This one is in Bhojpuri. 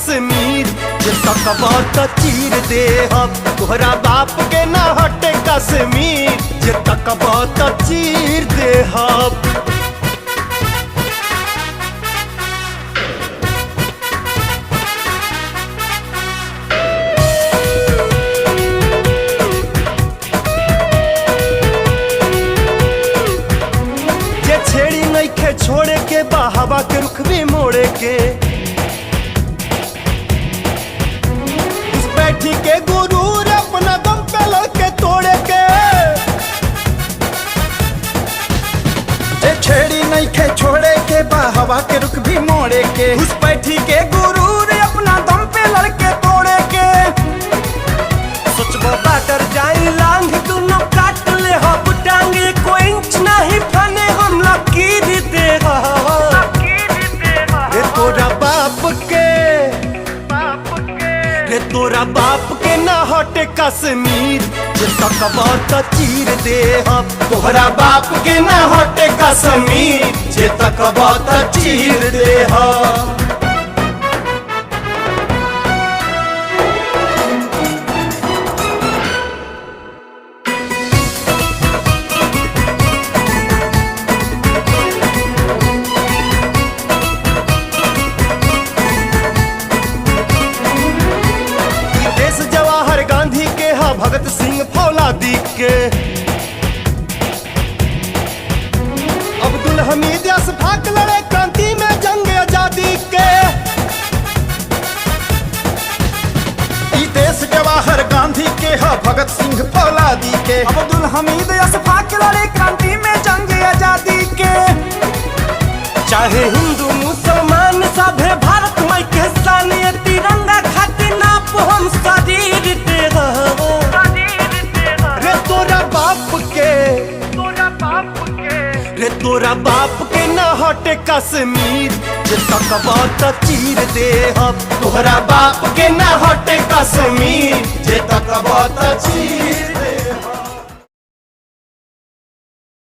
कश्मीर, जे तकबा त चीर दे हम। तोहरा बाप के ना हटे कश्मीर, जे तकबा त चीर दे हम। छेड़ी नइखे छोड़े के बा हवा के रुख भी मोड़े के। उस बैठी के गुरूर अपना दम पे लड़के तोड़े के। छेड़ी नइखे छोड़े के बा हवा के रुख भी मोड़े के। उस बैठी के गुरूर अपना दम पे लड़के तोड़े के। सोचबो बाटर जाई लांग दुनो काट ले हब टांगे। कोई इंच नहीं फने हम लकीर दे रे तोरा बाप के। रे तोरा बाप के ना हटे कश्मीर, जे तकबा त चीर दे हम। तोहरा बाप के ना हटे कश्मीर, जे तकबा त चीर दे हम। जवाहर गांधी के हा भगत सिंह फौलादी के। अब्दुल हमीद अशफाक लड़े क्रांति में जंग आजादी के। ई देश जवाहर गांधी के हा भगत सिंह फौलादी के। अब्दुल हमीद अशफाक लड़े क्रांति में जंग आजादी के। चाहे हिंदू मुसलमान सभे भारत माई के शान। ये तिरंगा खातिर नाप हम शरीर दे रे तोरा बाप के। रे तोरा बाप के ना हटे कश्मीर, जे तकबा त चीर दे हम। तोहरा बाप के ना हटे कश्मीर, जे तकबा त चीर